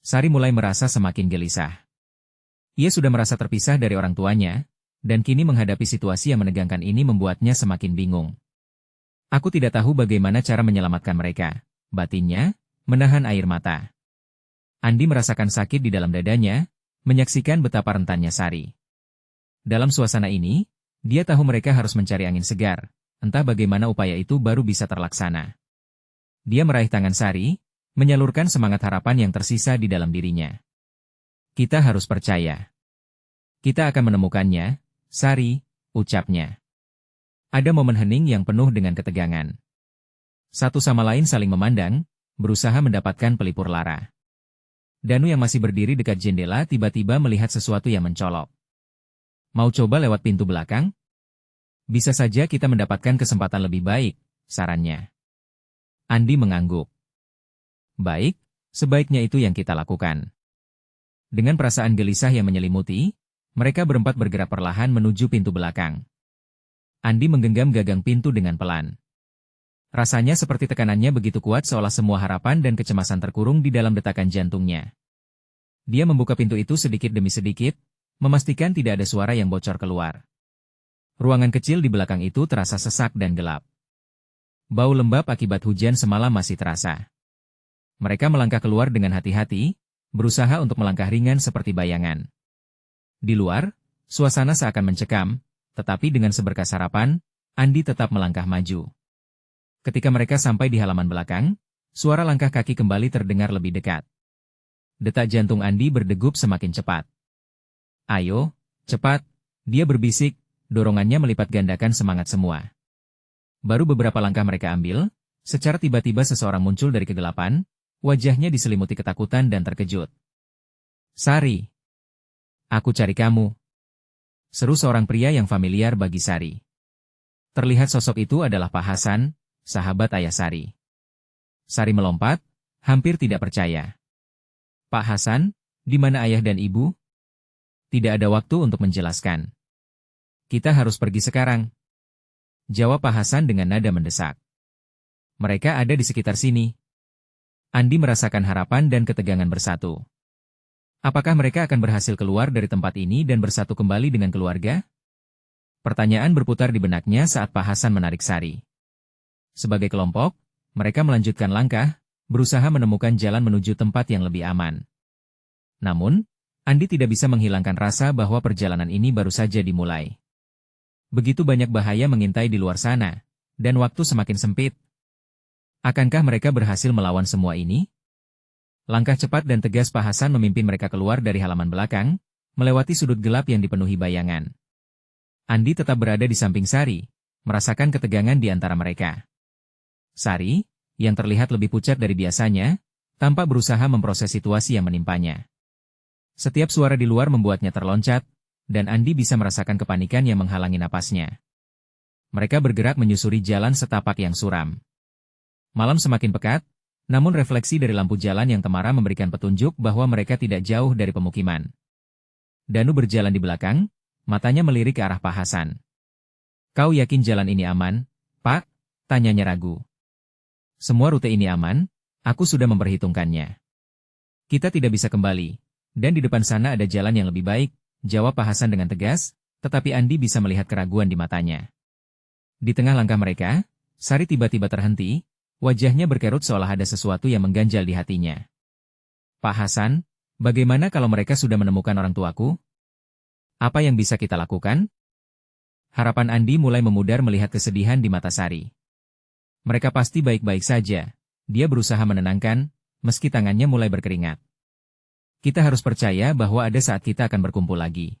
[SPEAKER 1] Sari mulai merasa semakin gelisah. Ia sudah merasa terpisah dari orang tuanya, dan kini menghadapi situasi yang menegangkan ini membuatnya semakin bingung. Aku tidak tahu bagaimana cara menyelamatkan mereka, batinnya, menahan air mata. Andi merasakan sakit di dalam dadanya, menyaksikan betapa rentannya Sari. Dalam suasana ini, dia tahu mereka harus mencari angin segar, entah bagaimana upaya itu baru bisa terlaksana. Dia meraih tangan Sari, menyalurkan semangat harapan yang tersisa di dalam dirinya. Kita harus percaya. Kita akan menemukannya, Sari, ucapnya. Ada momen hening yang penuh dengan ketegangan. Satu sama lain saling memandang, berusaha mendapatkan pelipur lara. Danu yang masih berdiri dekat jendela tiba-tiba melihat sesuatu yang mencolok. Mau coba lewat pintu belakang? Bisa saja kita mendapatkan kesempatan lebih baik, sarannya. Andi mengangguk. Baik, sebaiknya itu yang kita lakukan. Dengan perasaan gelisah yang menyelimuti, mereka berempat bergerak perlahan menuju pintu belakang. Andi menggenggam gagang pintu dengan pelan. Rasanya seperti tekanannya begitu kuat seolah semua harapan dan kecemasan terkurung di dalam detakan jantungnya. Dia membuka pintu itu sedikit demi sedikit, memastikan tidak ada suara yang bocor keluar. Ruangan kecil di belakang itu terasa sesak dan gelap. Bau lembab akibat hujan semalam masih terasa. Mereka melangkah keluar dengan hati-hati, berusaha untuk melangkah ringan seperti bayangan. Di luar, suasana seakan mencekam, tetapi dengan seberkas harapan, Andi tetap melangkah maju. Ketika mereka sampai di halaman belakang, suara langkah kaki kembali terdengar lebih dekat. Detak jantung Andi berdegup semakin cepat. Ayo, cepat, dia berbisik, dorongannya melipat gandakan semangat semua. Baru beberapa langkah mereka ambil, secara tiba-tiba seseorang muncul dari kegelapan, wajahnya diselimuti ketakutan dan terkejut. Sari. Aku cari kamu. Seru seorang pria yang familiar bagi Sari. Terlihat sosok itu adalah Pak Hasan, sahabat ayah Sari. Sari melompat, hampir tidak percaya. Pak Hasan, di mana ayah dan ibu? Tidak ada waktu untuk menjelaskan. Kita harus pergi sekarang. Jawab Pak Hasan dengan nada mendesak. Mereka ada di sekitar sini. Andi merasakan harapan dan ketegangan bersatu. Apakah mereka akan berhasil keluar dari tempat ini dan bersatu kembali dengan keluarga? Pertanyaan berputar di benaknya saat Pak Hasan menarik Sari. Sebagai kelompok, mereka melanjutkan langkah, berusaha menemukan jalan menuju tempat yang lebih aman. Namun, Andi tidak bisa menghilangkan rasa bahwa perjalanan ini baru saja dimulai. Begitu banyak bahaya mengintai di luar sana, dan waktu semakin sempit. Akankah mereka berhasil melawan semua ini? Langkah cepat dan tegas Pak Hasan memimpin mereka keluar dari halaman belakang, melewati sudut gelap yang dipenuhi bayangan. Andi tetap berada di samping Sari, merasakan ketegangan di antara mereka. Sari, yang terlihat lebih pucat dari biasanya, tampak berusaha memproses situasi yang menimpanya. Setiap suara di luar membuatnya terloncat, dan Andi bisa merasakan kepanikan yang menghalangi napasnya. Mereka bergerak menyusuri jalan setapak yang suram. Malam semakin pekat, namun refleksi dari lampu jalan yang temaram memberikan petunjuk bahwa mereka tidak jauh dari pemukiman. Danu berjalan di belakang, matanya melirik ke arah Pak Hasan. Kau yakin jalan ini aman, Pak? Tanyanya ragu. Semua rute ini aman, aku sudah memperhitungkannya. Kita tidak bisa kembali, dan di depan sana ada jalan yang lebih baik, jawab Pak Hasan dengan tegas, tetapi Andi bisa melihat keraguan di matanya. Di tengah langkah mereka, Sari tiba-tiba terhenti, wajahnya berkerut seolah ada sesuatu yang mengganjal di hatinya. Pak Hasan, Bagaimana kalau mereka sudah menemukan orang tuaku? Apa yang bisa kita lakukan? Harapan Andi mulai memudar melihat kesedihan di mata Sari. Mereka pasti baik-baik saja. Dia berusaha menenangkan, meski tangannya mulai berkeringat. Kita harus percaya bahwa ada saat kita akan berkumpul lagi.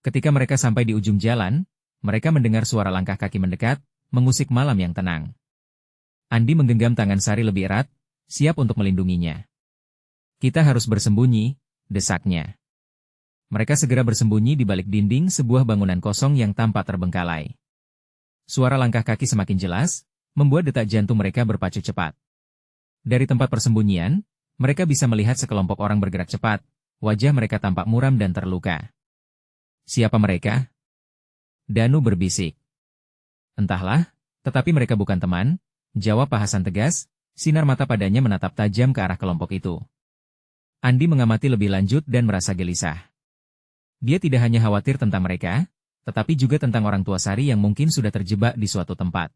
[SPEAKER 1] Ketika mereka sampai di ujung jalan, mereka mendengar suara langkah kaki mendekat, mengusik malam yang tenang. Andi menggenggam tangan Sari lebih erat, siap untuk melindunginya. Kita harus bersembunyi, desaknya. Mereka segera bersembunyi di balik dinding sebuah bangunan kosong yang tampak terbengkalai. Suara langkah kaki semakin jelas, membuat detak jantung mereka berpacu cepat. Dari tempat persembunyian, mereka bisa melihat sekelompok orang bergerak cepat, wajah mereka tampak muram dan terluka. Siapa mereka? Danu berbisik. Entahlah, tetapi mereka bukan teman, jawab Pak Hasan tegas, sinar mata padanya menatap tajam ke arah kelompok itu. Andi mengamati lebih lanjut dan merasa gelisah. Dia tidak hanya khawatir tentang mereka, tetapi juga tentang orang tua Sari yang mungkin sudah terjebak di suatu tempat.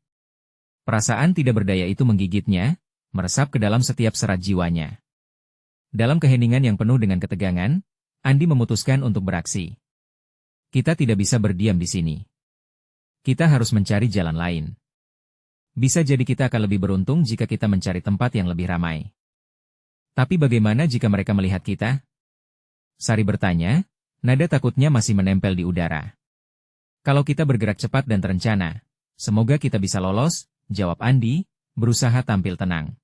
[SPEAKER 1] Perasaan tidak berdaya itu menggigitnya, meresap ke dalam setiap serat jiwanya. Dalam keheningan yang penuh dengan ketegangan, Andi memutuskan untuk beraksi. Kita tidak bisa berdiam di sini. Kita harus mencari jalan lain. Bisa jadi kita akan lebih beruntung jika kita mencari tempat yang lebih ramai. Tapi bagaimana jika mereka melihat kita? Sari bertanya, nada takutnya masih menempel di udara. Kalau kita bergerak cepat dan terencana, semoga kita bisa lolos, jawab Andi, berusaha tampil tenang.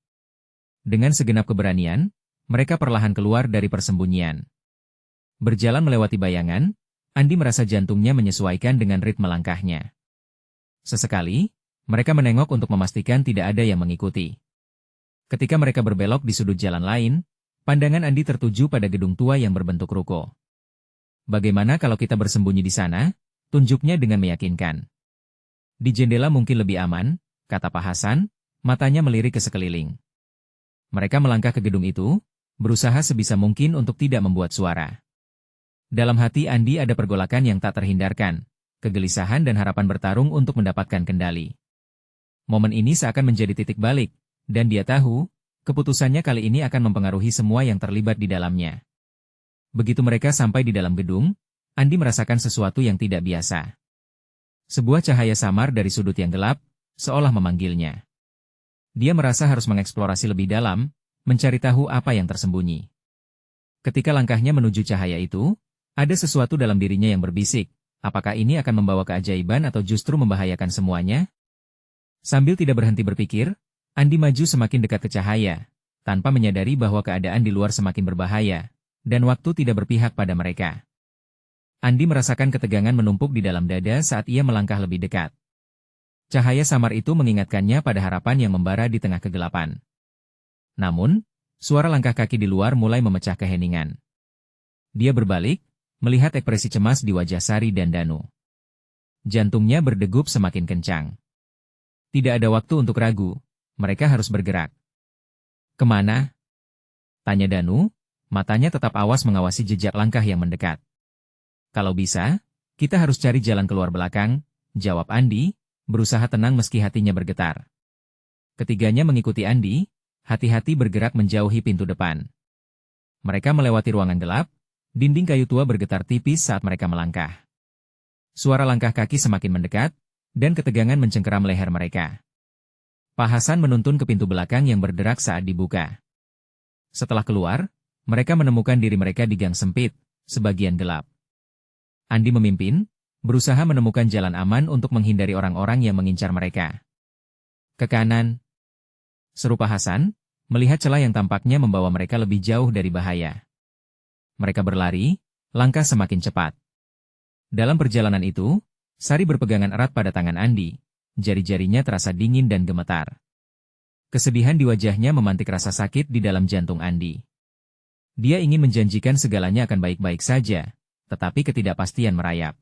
[SPEAKER 1] Dengan segenap keberanian, mereka perlahan keluar dari persembunyian. Berjalan melewati bayangan, Andi merasa jantungnya menyesuaikan dengan ritme langkahnya. Sesekali, mereka menengok untuk memastikan tidak ada yang mengikuti. Ketika mereka berbelok di sudut jalan lain, pandangan Andi tertuju pada gedung tua yang berbentuk ruko. Bagaimana kalau kita bersembunyi di sana? Tunjuknya dengan meyakinkan. Di jendela mungkin lebih aman, kata Pak Hasan, matanya melirik ke sekeliling. Mereka melangkah ke gedung itu, berusaha sebisa mungkin untuk tidak membuat suara. Dalam hati Andi ada pergolakan yang tak terhindarkan, kegelisahan dan harapan bertarung untuk mendapatkan kendali. Momen ini seakan menjadi titik balik, dan dia tahu, keputusannya kali ini akan mempengaruhi semua yang terlibat di dalamnya. Begitu mereka sampai di dalam gedung, Andi merasakan sesuatu yang tidak biasa. Sebuah cahaya samar dari sudut yang gelap, seolah memanggilnya. Dia merasa harus mengeksplorasi lebih dalam, mencari tahu apa yang tersembunyi. Ketika langkahnya menuju cahaya itu, ada sesuatu dalam dirinya yang berbisik, apakah ini akan membawa keajaiban atau justru membahayakan semuanya? Sambil tidak berhenti berpikir, Andi maju semakin dekat ke cahaya, tanpa menyadari bahwa keadaan di luar semakin berbahaya, dan waktu tidak berpihak pada mereka. Andi merasakan ketegangan menumpuk di dalam dada saat ia melangkah lebih dekat. Cahaya samar itu mengingatkannya pada harapan yang membara di tengah kegelapan. Namun, suara langkah kaki di luar mulai memecah keheningan. Dia berbalik, melihat ekspresi cemas di wajah Sari dan Danu. Jantungnya berdegup semakin kencang. Tidak ada waktu untuk ragu, mereka harus bergerak. Kemana? Tanya Danu, matanya tetap awas mengawasi jejak langkah yang mendekat. Kalau bisa, kita harus cari jalan keluar belakang, jawab Andi, berusaha tenang meski hatinya bergetar. Ketiganya mengikuti Andi, hati-hati bergerak menjauhi pintu depan. Mereka melewati ruangan gelap, dinding kayu tua bergetar tipis saat mereka melangkah. Suara langkah kaki semakin mendekat, dan ketegangan mencengkeram leher mereka. Pak Hasan menuntun ke pintu belakang yang berderak saat dibuka. Setelah keluar, mereka menemukan diri mereka di gang sempit, sebagian gelap. Andi memimpin, berusaha menemukan jalan aman untuk menghindari orang-orang yang mengincar mereka. Ke kanan, seru Pak Hasan, melihat celah yang tampaknya membawa mereka lebih jauh dari bahaya. Mereka berlari, langkah semakin cepat. Dalam perjalanan itu, Sari berpegangan erat pada tangan Andi, jari-jarinya terasa dingin dan gemetar. Kesedihan di wajahnya memantik rasa sakit di dalam jantung Andi. Dia ingin menjanjikan segalanya akan baik-baik saja, tetapi ketidakpastian merayap.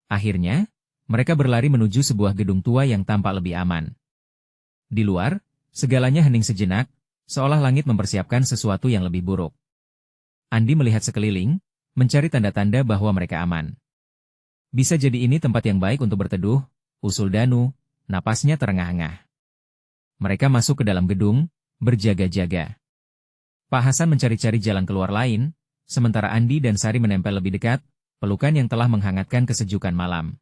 [SPEAKER 1] Akhirnya, mereka berlari menuju sebuah gedung tua yang tampak lebih aman. Di luar, segalanya hening sejenak, seolah langit mempersiapkan sesuatu yang lebih buruk. Andi melihat sekeliling, mencari tanda-tanda bahwa mereka aman. Bisa jadi ini tempat yang baik untuk berteduh, usul Danu, napasnya terengah-engah. Mereka masuk ke dalam gedung, berjaga-jaga. Pak Hasan mencari-cari jalan keluar lain, sementara Andi dan Sari menempel lebih dekat, pelukan yang telah menghangatkan kesejukan malam.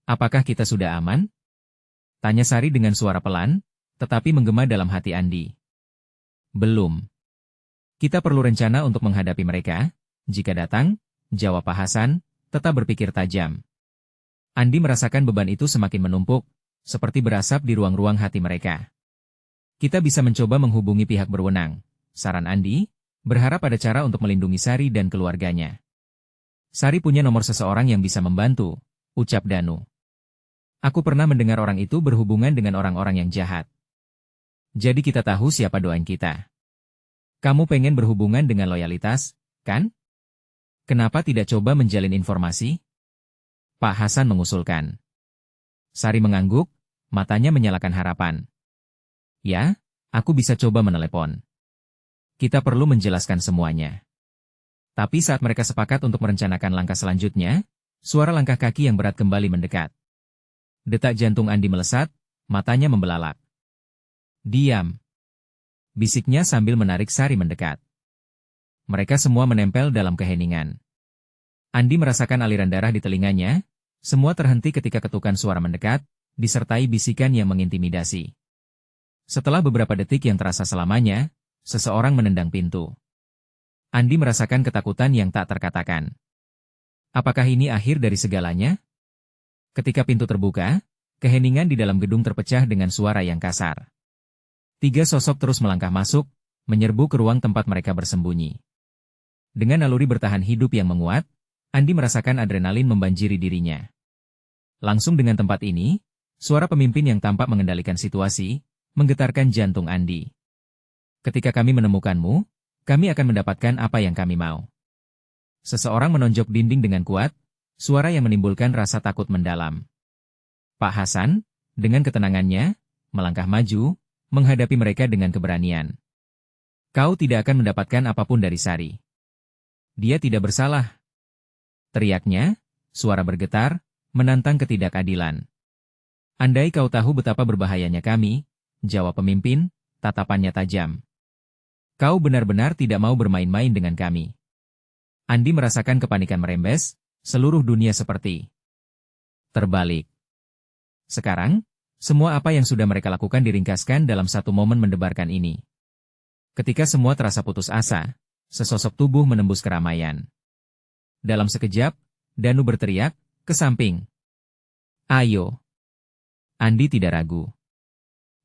[SPEAKER 1] Apakah kita sudah aman? Tanya Sari dengan suara pelan, tetapi menggema dalam hati Andi. Belum. Kita perlu rencana untuk menghadapi mereka. Jika datang, jawab Pak Hasan, tetap berpikir tajam. Andi merasakan beban itu semakin menumpuk, seperti berasap di ruang-ruang hati mereka. Kita bisa mencoba menghubungi pihak berwenang, saran Andi, berharap ada cara untuk melindungi Sari dan keluarganya. Sari punya nomor seseorang yang bisa membantu, ucap Danu. Aku pernah mendengar orang itu berhubungan dengan orang-orang yang jahat. Jadi kita tahu siapa doain kita. Kamu pengen berhubungan dengan loyalitas, kan? Kenapa tidak coba menjalin informasi? Pak Hasan mengusulkan. Sari mengangguk, matanya menyalakan harapan. Ya, aku bisa coba menelepon. Kita perlu menjelaskan semuanya. Tapi saat mereka sepakat untuk merencanakan langkah selanjutnya, suara langkah kaki yang berat kembali mendekat. Detak jantung Andi melesat, matanya membelalak. Diam. Bisiknya sambil menarik Sari mendekat. Mereka semua menempel dalam keheningan. Andi merasakan aliran darah di telinganya, semua terhenti ketika ketukan suara mendekat, disertai bisikan yang mengintimidasi. Setelah beberapa detik yang terasa selamanya, seseorang menendang pintu. Andi merasakan ketakutan yang tak terkatakan. Apakah ini akhir dari segalanya? Ketika pintu terbuka, keheningan di dalam gedung terpecah dengan suara yang kasar. 3 sosok terus melangkah masuk, menyerbu ke ruang tempat mereka bersembunyi. Dengan naluri bertahan hidup yang menguat, Andi merasakan adrenalin membanjiri dirinya. Langsung dengan tempat ini, suara pemimpin yang tampak mengendalikan situasi, menggetarkan jantung Andi. Ketika kami menemukanmu, kami akan mendapatkan apa yang kami mau. Seseorang menonjok dinding dengan kuat, suara yang menimbulkan rasa takut mendalam. Pak Hasan, dengan ketenangannya, melangkah maju, menghadapi mereka dengan keberanian. Kau tidak akan mendapatkan apapun dari Sari. Dia tidak bersalah. Teriaknya, suara bergetar, menantang ketidakadilan. Andai kau tahu betapa berbahayanya kami, jawab pemimpin, tatapannya tajam. Kau benar-benar tidak mau bermain-main dengan kami. Andi merasakan kepanikan merembes, seluruh dunia seperti terbalik. Sekarang, semua apa yang sudah mereka lakukan diringkaskan dalam satu momen mendebarkan ini. Ketika semua terasa putus asa, sesosok tubuh menembus keramaian. Dalam sekejap, Danu berteriak, ke samping. Ayo. Andi tidak ragu.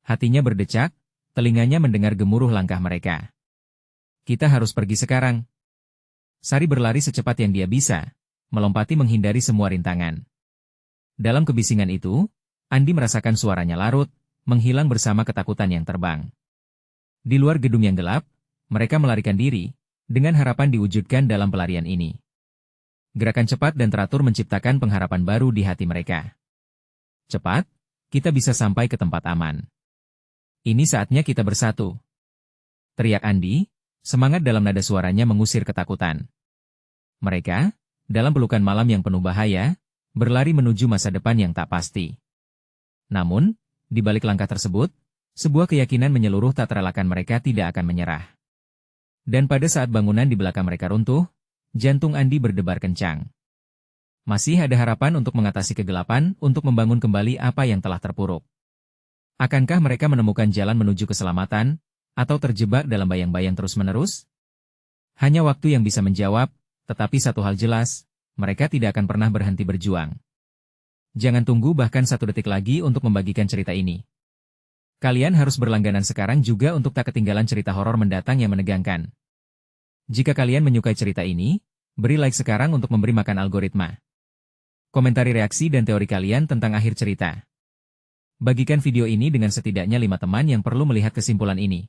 [SPEAKER 1] Hatinya berdecak, telinganya mendengar gemuruh langkah mereka. Kita harus pergi sekarang. Sari berlari secepat yang dia bisa, melompati menghindari semua rintangan. Dalam kebisingan itu, Andi merasakan suaranya larut, menghilang bersama ketakutan yang terbang. Di luar gedung yang gelap, mereka melarikan diri, dengan harapan diwujudkan dalam pelarian ini. Gerakan cepat dan teratur menciptakan pengharapan baru di hati mereka. Cepat, kita bisa sampai ke tempat aman. Ini saatnya kita bersatu. Teriak Andi, semangat dalam nada suaranya mengusir ketakutan. Mereka, dalam pelukan malam yang penuh bahaya, berlari menuju masa depan yang tak pasti. Namun, di balik langkah tersebut, sebuah keyakinan menyeluruh tak terelakkan mereka tidak akan menyerah. Dan pada saat bangunan di belakang mereka runtuh, jantung Andi berdebar kencang. Masih ada harapan untuk mengatasi kegelapan, untuk membangun kembali apa yang telah terpuruk. Akankah mereka menemukan jalan menuju keselamatan, atau terjebak dalam bayang-bayang terus-menerus? Hanya waktu yang bisa menjawab, tetapi satu hal jelas, mereka tidak akan pernah berhenti berjuang. Jangan tunggu bahkan 1 detik lagi untuk membagikan cerita ini. Kalian harus berlangganan sekarang juga untuk tak ketinggalan cerita horor mendatang yang menegangkan. Jika kalian menyukai cerita ini, beri like sekarang untuk memberi makan algoritma. Komentari reaksi dan teori kalian tentang akhir cerita. Bagikan video ini dengan setidaknya 5 teman yang perlu melihat kesimpulan ini.